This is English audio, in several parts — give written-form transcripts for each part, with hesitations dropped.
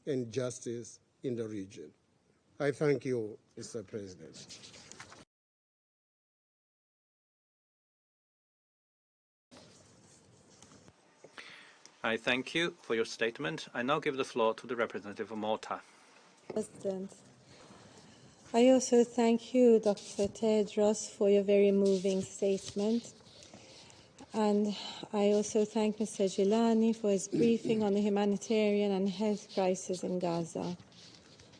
and justice in the region. I thank you, Mr. President. I thank you for your statement. I now give the floor to the representative of Malta. President, I also thank you, Dr. Tedros, for your very moving statement. And I also thank Mr. Gilani for his briefing on the humanitarian and health crisis in Gaza.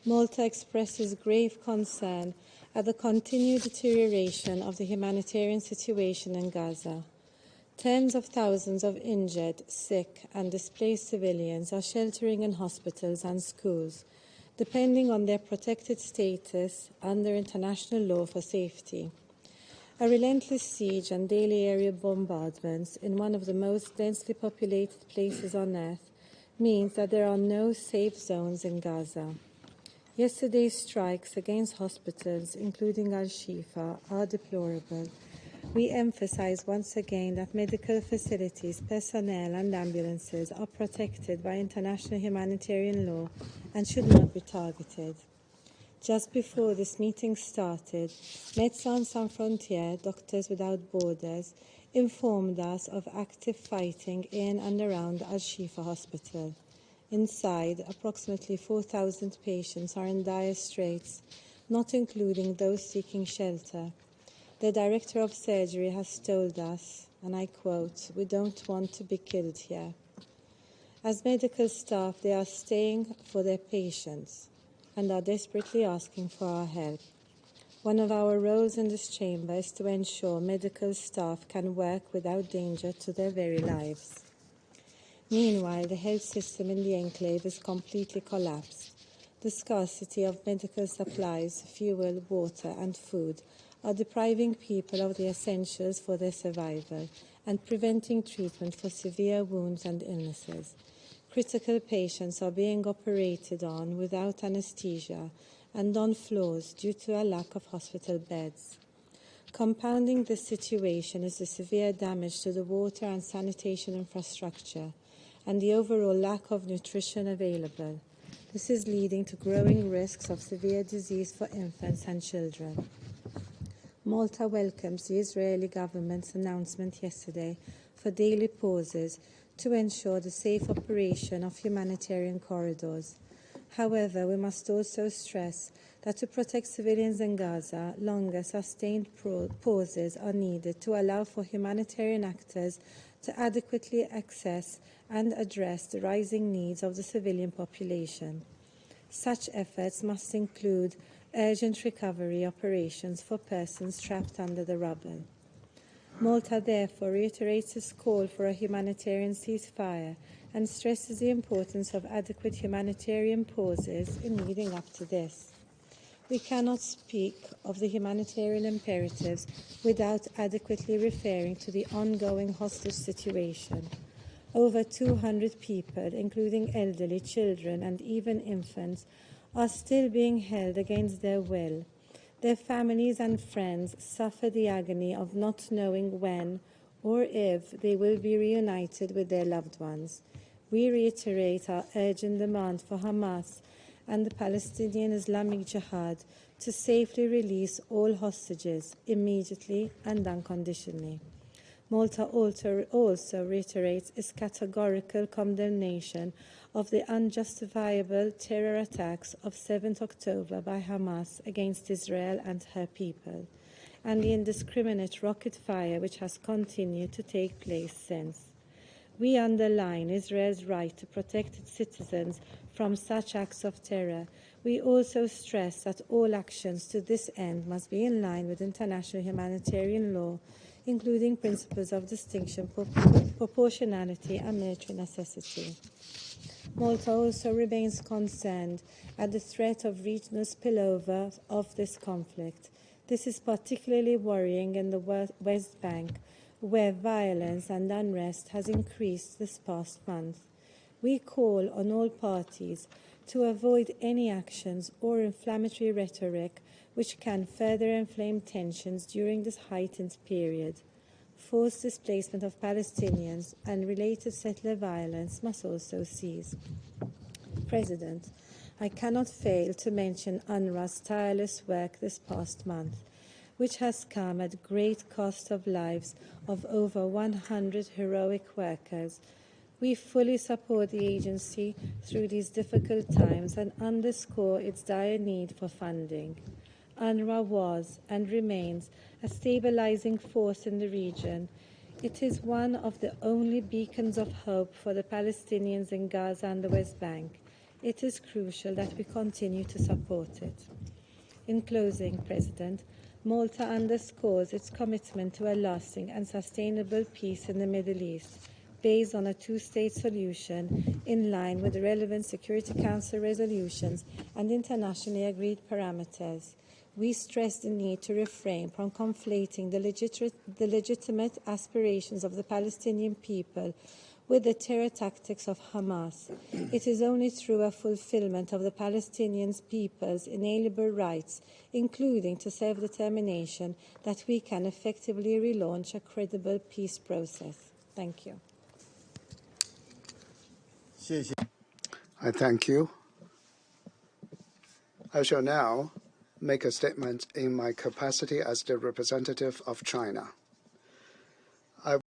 Malta expresses grave concern at the continued deterioration of the humanitarian situation in Gaza. Tens of thousands of injured, sick, and displaced civilians are sheltering in hospitals and schools, depending on their protected status under international law for safety. A relentless siege and daily aerial bombardments in one of the most densely populated places on earth means that there are no safe zones in Gaza. Yesterday's strikes against hospitals, including Al-Shifa, are deplorable. We emphasize once again that medical facilities, personnel and ambulances are protected by international humanitarian law and should not be targeted. Just before this meeting started, Médecins Sans Frontières, Doctors Without Borders, informed us of active fighting in and around Al-Shifa Hospital. Inside, approximately 4,000 patients are in dire straits, not including those seeking shelter. The director of surgery has told us, and I quote, "We don't want to be killed here." As medical staff, they are staying for their patients and are desperately asking for our help. One of our roles in this chamber is to ensure medical staff can work without danger to their very lives. Meanwhile, the health system in the enclave is completely collapsed. The scarcity of medical supplies, fuel, water, and food are depriving people of the essentials for their survival and preventing treatment for severe wounds and illnesses. Critical patients are being operated on without anesthesia and on floors due to a lack of hospital beds. Compounding this situation is the severe damage to the water and sanitation infrastructure and the overall lack of nutrition available. This is leading to growing risks of severe disease for infants and children. Malta welcomes the Israeli government's announcement yesterday for daily pauses to ensure the safe operation of humanitarian corridors. However, we must also stress that to protect civilians in Gaza, longer sustained pauses are needed to allow for humanitarian actors to adequately access and address the rising needs of the civilian population. Such efforts must include urgent recovery operations for persons trapped under the rubble. Malta therefore reiterates its call for a humanitarian ceasefire and stresses the importance of adequate humanitarian pauses in leading up to this. We cannot speak of the humanitarian imperatives without adequately referring to the ongoing hostage situation. Over 200 people, including elderly, children, and even infants, are still being held against their will. Their families and friends suffer the agony of not knowing when or if they will be reunited with their loved ones. We reiterate our urgent demand for Hamas and the Palestinian Islamic Jihad to safely release all hostages immediately and unconditionally. Malta also reiterates its categorical condemnation of the unjustifiable terror attacks of 7 October by Hamas against Israel and her people, and the indiscriminate rocket fire which has continued to take place since. We underline Israel's right to protect its citizens from such acts of terror. We also stress that all actions to this end must be in line with international humanitarian law, including principles of distinction, proportionality, and military necessity. Malta also remains concerned at the threat of regional spillover of this conflict. This is particularly worrying in the West Bank, where violence and unrest has increased this past month. We call on all parties to avoid any actions or inflammatory rhetoric which can further inflame tensions during this heightened period. Forced displacement of Palestinians and related settler violence must also cease. President, I cannot fail to mention UNRWA's tireless work this past month, which has come at great cost of lives of over 100 heroic workers. We fully support the agency through these difficult times and underscore its dire need for funding. UNRWA was and remains a stabilizing force in the region. It is one of the only beacons of hope for the Palestinians in Gaza and the West Bank. It is crucial that we continue to support it. In closing, President, Malta underscores its commitment to a lasting and sustainable peace in the Middle East, based on a two-state solution in line with the relevant Security Council resolutions and internationally agreed parameters. We stress the need to refrain from conflating the legitimate aspirations of the Palestinian people with the terror tactics of Hamas. It is only through a fulfillment of the Palestinian people's inalienable rights, including to self-determination, that we can effectively relaunch a credible peace process. Thank you. I thank you. I shall now make a statement in my capacity as the representative of China.